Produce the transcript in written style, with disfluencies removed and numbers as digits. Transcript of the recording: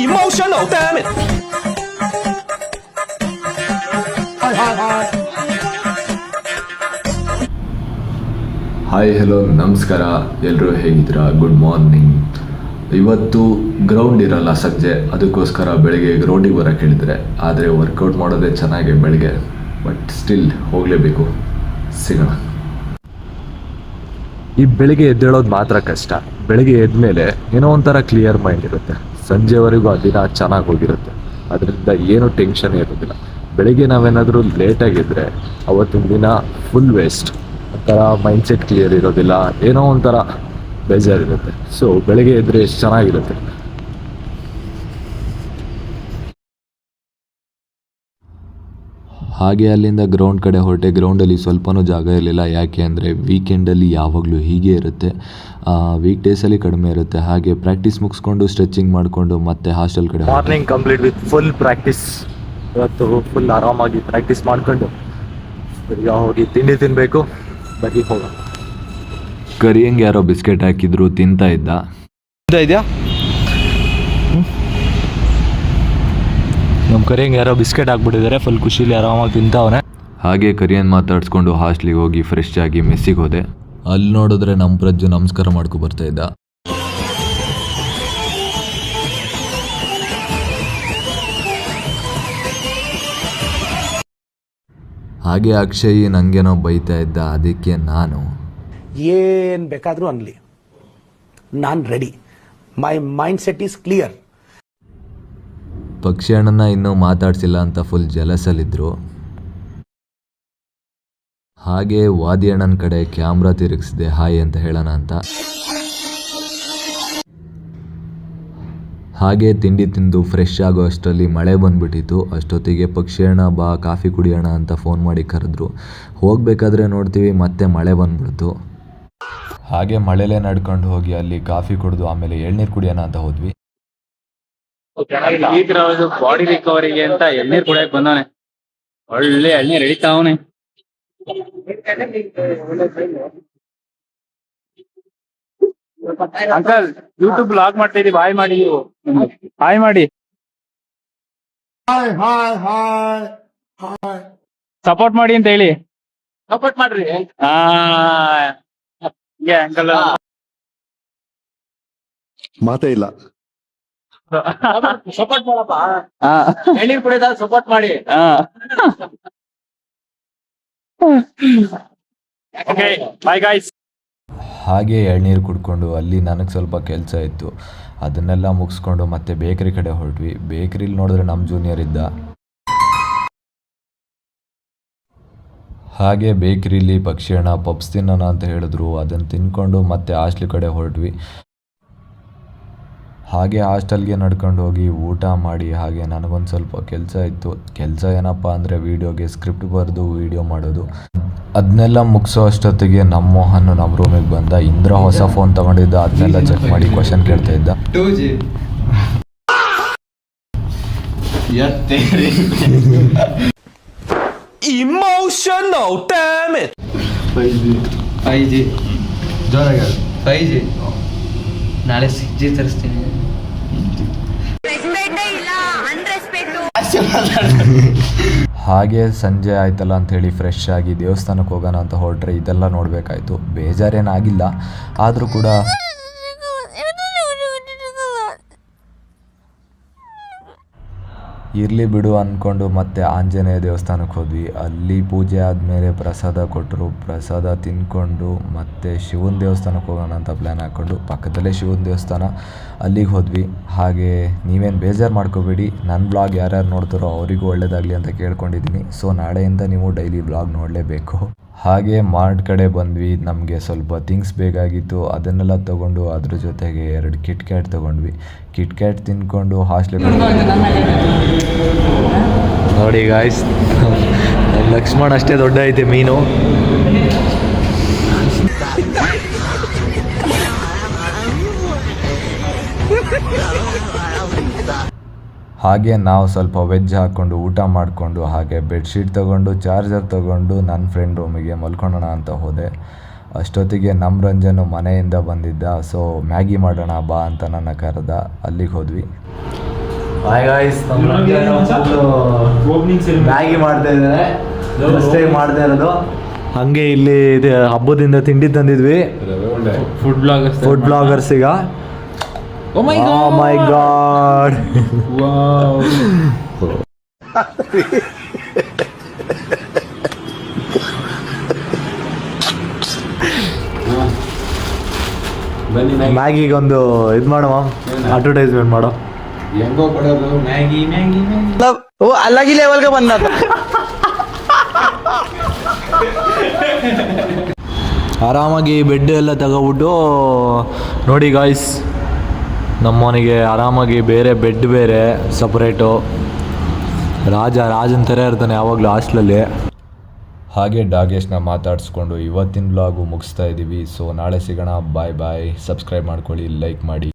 Emotional damn it. Hi hello ನಮಸ್ಕಾರ, ಎಲ್ಲರೂ ಹೇಗಿದ್ದೀರಾ? Good morning. ಇವತ್ತು ಗ್ರೌಂಡ್ ಇರಲ್ಲ ಸಂಜೆ, ಅದಕ್ಕೋಸ್ಕರ ಬೆಳಗ್ಗೆ ಗ್ರೌಂಡಿಗೆ ಬರೋಕ್ಕೆ ಹೇಳಿದರೆ, ಆದರೆ ವರ್ಕೌಟ್ ಮಾಡೋದೇ ಚೆನ್ನಾಗಿ ಬೆಳಗ್ಗೆ, ಬಟ್ ಸ್ಟಿಲ್ ಹೋಗಲೇಬೇಕು. ಸಿಗೋಣ. ಈ ಬೆಳಿಗ್ಗೆ ಎದ್ದೇಳೋದು ಮಾತ್ರ ಕಷ್ಟ. ಬೆಳಿಗ್ಗೆ ಎದ್ಮೇಲೆ ಏನೋ ಒಂಥರ ಕ್ಲಿಯರ್ ಮೈಂಡ್ ಇರುತ್ತೆ. ಸಂಜೆವರೆಗೂ ಆ ದಿನ ಚೆನ್ನಾಗಿ ಹೋಗಿರುತ್ತೆ, ಅದರಿಂದ ಏನೂ ಟೆನ್ಷನ್ ಇರೋದಿಲ್ಲ. ಬೆಳಿಗ್ಗೆ ನಾವೇನಾದರೂ ಲೇಟಾಗಿದ್ದರೆ ಅವತ್ತಿನ ದಿನ ಫುಲ್ ವೇಸ್ಟ್. ಒಂಥರ ಮೈಂಡ್ಸೆಟ್ ಕ್ಲಿಯರ್ ಇರೋದಿಲ್ಲ, ಏನೋ ಒಂಥರ ಬೇಜಾರಿರುತ್ತೆ. ಸೊ ಬೆಳಗ್ಗೆ ಎದ್ದರೆ ಎಷ್ಟು ಚೆನ್ನಾಗಿರುತ್ತೆ. ಹಾಗೆ ಅಲ್ಲಿಂದ ಗ್ರೌಂಡ್ ಕಡೆ ಹೊರಟೆ. ಗ್ರೌಂಡಲ್ಲಿ ಸ್ವಲ್ಪನೂ ಜಾಗ ಇರಲಿಲ್ಲ, ಯಾಕೆ ಅಂದರೆ ವೀಕೆಂಡಲ್ಲಿ ಯಾವಾಗಲೂ ಹೀಗೆ ಇರುತ್ತೆ, ವೀಕ್ ಡೇಸಲ್ಲಿ ಕಡಿಮೆ ಇರುತ್ತೆ. ಹಾಗೆ ಪ್ರಾಕ್ಟೀಸ್ ಮುಗಿಸ್ಕೊಂಡು ಸ್ಟ್ರೆಚಿಂಗ್ ಮಾಡಿಕೊಂಡು ಮತ್ತೆ ಹಾಸ್ಟೆಲ್ ಕಡೆ morning complete with full practice. ಇವತ್ತು ಫುಲ್ ಆರಾಮಾಗಿ ಪ್ರಾಕ್ಟೀಸ್ ಮಾಡಿಕೊಂಡು ಈಗ ಹೋಗಿ ತಿಂಡಿ ತಿನ್ನಬೇಕು. ಬರೀ ಹೋಗೋಣ. ಕರಿಯಂಗೆ ಯಾರೋ ಬಿಸ್ಕೆಟ್ ಹಾಕಿದ್ರು, ತಿಂತಾ ಇದ್ದ. ಇದೆಯಾ ನಮ್ಮ ಕರಿಯಂಗೆ ಯಾರೋ ಬಿಸ್ಕೆಟ್ ಹಾಕ್ಬಿಟ್ಟಿದ್ದಾರೆ, ಫುಲ್ ಖುಷಿಲಿ ಆರಾಮಾಗಿ ತಿಂತಾವನೆ. ಹಾಗೆ ಕರಿಯನ್ ಮಾತಾಡ್ಸ್ಕೊಂಡು ಹಾಸ್ಟ್ಲಿಗೆ ಹೋಗಿ ಫ್ರೆಶ್ ಆಗಿ ಮೆಸ್ಸಿಗೆ ಹೋದೆ. ಅಲ್ಲಿ ನೋಡಿದ್ರೆ ನಮ್ಮ ಪ್ರಜ್ಜು ನಮಸ್ಕಾರ ಮಾಡ್ಕೊ ಬರ್ತಾ ಇದ್ದ. ಹಾಗೆ ಅಕ್ಷಯ್ ನಂಗೇನೋ ಬೈತಾ ಇದ್ದ, ಅದಕ್ಕೆ ನಾನು ಏನು ಬೇಕಾದರೂ ಅನ್ಲಿ, ನಾನು ready. My mind set is clear. ಪಕ್ಷಿ ಅಣ್ಣನ ಇನ್ನೂ ಮಾತಾಡ್ಸಿಲ್ಲ ಅಂತ ಫುಲ್ ಜಲಸಲ್ಲಿದ್ರು. ಹಾಗೆ ವಾದಿ ಅಣ್ಣನ ಕಡೆ ಕ್ಯಾಮ್ರಾ ತಿರುಗಿಸಿದೆ, ಹಾಯ್ ಅಂತ ಹೇಳೋಣ ಅಂತ. ಹಾಗೆ ತಿಂಡಿ ತಿಂದು ಫ್ರೆಶ್ ಆಗೋ ಅಷ್ಟರಲ್ಲಿ ಮಳೆ ಬಂದ್ಬಿಟ್ಟಿತ್ತು. ಅಷ್ಟೊತ್ತಿಗೆ ಪಕ್ಷಿ ಅಣ್ಣ ಬಾ ಕಾಫಿ ಕುಡಿಯೋಣ ಅಂತ ಫೋನ್ ಮಾಡಿ ಕರೆದ್ರು. ಹೋಗಬೇಕಾದ್ರೆ ನೋಡ್ತೀವಿ ಮತ್ತೆ ಮಳೆ ಬಂದ್ಬಿಡ್ತು. ಹಾಗೆ ಮಳೆಲೇ ನಡ್ಕೊಂಡು ಹೋಗಿ ಅಲ್ಲಿ ಕಾಫಿ ಕುಡಿದು ಆಮೇಲೆ ಎಳ್ನೀರು ಕುಡಿಯೋಣ ಅಂತ ಹೋದ್ವಿ. ಬಾಡಿ ರಿಕವರಿಗೆ ಅಂತ ಎಳ್ನೀರು ಕುಡಿಯಕ್ ಬಂದವನೆ. ಒಳ್ಳೆ ಎಳ್ನೀರು ಎಳಿತಾವನೆ. ಅಂಕಲ್ ಯೂಟ್ಯೂಬ್ ಬ್ಲಾಗ್ ಮಾಡ್ತಾ ಇದೀವಿ, ಹಾಯ್ ಮಾಡಿ. ಹಾಯ್ ಮಾಡಿ, ಸಪೋರ್ಟ್ ಮಾಡಿ ಅಂತ ಹೇಳಿ. ಸಪೋರ್ಟ್ ಮಾಡ್ರಿ. ಅಂಕಲ್ ಮಾತೇ ಇಲ್ಲ. ಸಪೋರ್ಟ್ ಮಾಡಪ್ಪ, ಎಳ್ನೀರು ಕುಡಿಯೋದ ಸಪೋರ್ಟ್ ಮಾಡಿ. Okay bye guys. ಹಾಗೆ ಎಳ್ನೀರು ಕುಡ್ಕೊಂಡು ಅಲ್ಲಿ ನನಗೆ ಸ್ವಲ್ಪ ಕೆಲಸ ಇತ್ತು, ಅದನ್ನೆಲ್ಲ ಮುಗಿಸ್ಕೊಂಡು ಮತ್ತೆ ಬೇಕ್ರಿ ಕಡೆ ಹೊರಟ್ವಿ. ಬೇಕ್ರಿಲಿ ನೋಡಿದ್ರೆ ನಮ್ಮ ಜೂನಿಯರ್ ಇದ್ದ. ಹಾಗೆ ಬೇಕ್ರಿಲಿ ಪಕ್ಷಿ ಅಣ್ಣ ಪಪ್ಸ್ ತಿನ್ನೋಣ ಅಂತ ಹೇಳಿದ್ರು, ಅದನ್ನು ತಿನ್ಕೊಂಡು ಮತ್ತೆ ಹಾಸ್ಟೆಲ್ ಕಡೆ ಹೊರಟ್ವಿ. ಹಾಗೆ ಹಾಸ್ಟೆಲ್ಗೆ ನಡ್ಕೊಂಡು ಹೋಗಿ ಊಟ ಮಾಡಿ, ಹಾಗೆ ನನಗೊಂದು ಸ್ವಲ್ಪ ಕೆಲಸ ಇತ್ತು. ಕೆಲಸ ಏನಪ್ಪ ಅಂದರೆ ವೀಡಿಯೋಗೆ ಸ್ಕ್ರಿಪ್ಟ್ ಬರೆದು ವೀಡಿಯೋ ಮಾಡೋದು. ಅದನ್ನೆಲ್ಲ ಮುಗಿಸೋ ಅಷ್ಟೊತ್ತಿಗೆ ನಮ್ಮ ಮೋಹನ್ ನಮ್ಮ ರೂಮಿಗೆ ಬಂದ. ಇಂದ್ರ ಹೊಸ ಫೋನ್ ತೊಗೊಂಡಿದ್ದ, ಅದನ್ನೆಲ್ಲ ಚೆಕ್ ಮಾಡಿ ಕ್ವಶನ್ ಕೇಳ್ತಾ ಇದ್ದ. Emotional damn it. 5G ಜೋರಾಗಿ 5G. ನಾಳೆ 6G ತರಿಸ್ತೀನಿ. ಹಾಗೆ ಸಂಜೆ ಆಯ್ತಲ್ಲ ಅಂಥೇಳಿ ಫ್ರೆಶ್ ಆಗಿ ದೇವಸ್ಥಾನಕ್ಕೆ ಹೋಗೋಣ ಅಂತ ಹೊರಟ್ರೆ ಇದೆಲ್ಲ ನೋಡಬೇಕಾಯ್ತು. ಬೇಜಾರೇನಾಗಿಲ್ಲ, ಆದರೂ ಕೂಡ ಇರಲಿ ಬಿಡು ಅಂದ್ಕೊಂಡು ಮತ್ತೆ ಆಂಜನೇಯ ದೇವಸ್ಥಾನಕ್ಕೆ ಹೋದ್ವಿ. ಅಲ್ಲಿ ಪೂಜೆ ಆದಮೇಲೆ ಪ್ರಸಾದ ಕೊಟ್ಟರು. ಪ್ರಸಾದ ತಿಂದ್ಕೊಂಡು ಮತ್ತೆ ಶಿವನ ದೇವಸ್ಥಾನಕ್ಕೆ ಹೋಗೋಣ ಅಂತ ಪ್ಲ್ಯಾನ್ ಹಾಕ್ಕೊಂಡು ಪಕ್ಕದಲ್ಲೇ ಶಿವನ ದೇವಸ್ಥಾನ, ಅಲ್ಲಿಗೆ ಹೋದ್ವಿ. ಹಾಗೆ ನೀವೇನು ಬೇಜಾರು ಮಾಡ್ಕೋಬೇಡಿ, ನನ್ನ ಬ್ಲಾಗ್ ಯಾರ್ಯಾರು ನೋಡ್ತಾರೋ ಅವರಿಗೂ ಒಳ್ಳೆಯದಾಗಲಿ ಅಂತ ಕೇಳ್ಕೊಂಡಿದ್ದೀನಿ. ಸೊ ನಾಳೆಯಿಂದ ನೀವು ಡೈಲಿ ಬ್ಲಾಗ್ ನೋಡಲೇಬೇಕು. ಹಾಗೆ ಮಾರ್ಟ್ ಕಡೆ ಬಂದ್ವಿ. ನಮಗೆ ಸ್ವಲ್ಪ ಥಿಂಗ್ಸ್ ಬೇಕಾಗಿತ್ತು, ಅದನ್ನೆಲ್ಲ ತೊಗೊಂಡು ಅದ್ರ ಜೊತೆಗೆ 2 ಕಿಟ್ ಕ್ಯಾಟ್ ತೊಗೊಂಡ್ವಿ. ಕಿಟ್ ಕ್ಯಾಟ್ ತಿಂದ್ಕೊಂಡು ಹಾಸ್ಟೆಲ್ ನೋಡಿ ಗಾಯ್ಸ್, ಲಕ್ಷ್ಮಣ್ ಅಷ್ಟೇ ದೊಡ್ಡ ಐತೆ ಮೀನು. ಹಾಗೆ ನಾವು ಸ್ವಲ್ಪ ವೆಜ್ ಹಾಕ್ಕೊಂಡು ಊಟ ಮಾಡಿಕೊಂಡು ಹಾಗೆ ಬೆಡ್ಶೀಟ್ ತೊಗೊಂಡು ಚಾರ್ಜರ್ ತೊಗೊಂಡು ನನ್ನ ಫ್ರೆಂಡ್ ರೂಮಿಗೆ ಮಲ್ಕೊಳ್ಳೋಣ ಅಂತ ಹೋದೆ. ಅಷ್ಟೊತ್ತಿಗೆ ನಮ್ಮ ರಂಜನು ಮನೆಯಿಂದ ಬಂದಿದ್ದ. ಸೊ ಮ್ಯಾಗಿ ಮಾಡೋಣ ಬಾ ಅಂತ ನನ್ನ ಕರೆದ. ಅಲ್ಲಿಗೆ ಹೋದ್ವಿ. ಹಾಯ್ ಗಾಯ್ಸ್, ಮ್ಯಾಗಿ ಮಾಡ್ತಾ ಇದ್ದಾರೆ. ಅಷ್ಟೇ ಮಾಡ್ತಾ ಇರೋದು. ಹಂಗೆ ಇಲ್ಲಿ ಹಬ್ಬದಿಂದ ತಿಂಡಿ ತಂದಿದ್ವಿ ಫುಡ್ ಬ್ಲಾಗರ್ಸ್ ಈಗ. Oh my god. Wow. ಮ್ಯಾಗಿಗೊಂದು ಇದು ಮಾಡುವ, ಅಡ್ವರ್ಟೈಸ್ಮೆಂಟ್ ಮಾಡೋ. ಹೆಂಗೋ ಕೊಡೋದು ಮ್ಯಾಗಿ ಮ್ಯಾಗಿ वो अलग ही लेवल का बंदा था. ಆರಾಮಾಗಿ ಬೆಡ್ ಎಲ್ಲ ತಗೋಬಿಟ್ಟು ನೋಡಿ ಗಾಯ್ಸ್, ನಮ್ಮವನಿಗೆ ಆರಾಮಾಗಿ ಬೇರೆ ಬೆಡ್ ಬೇರೆ ಸಪ್ರೇಟು. ರಾಜನ ಥರ ಇರ್ತಾನೆ ಯಾವಾಗಲೂ ಹಾಸ್ಟ್ಲಲ್ಲಿ. ಹಾಗೆ ಡಾಗೇಶ್ನ ಮಾತಾಡಿಸ್ಕೊಂಡು ಇವತ್ತಿನ ಬ್ಲಾಗು ಮುಗಿಸ್ತಾ ಇದ್ದೀವಿ. ಸೊ ನಾಳೆ ಸಿಗೋಣ. ಬಾಯ್ ಬಾಯ್. ಸಬ್ಸ್ಕ್ರೈಬ್ ಮಾಡ್ಕೊಳ್ಳಿ, ಲೈಕ್ ಮಾಡಿ.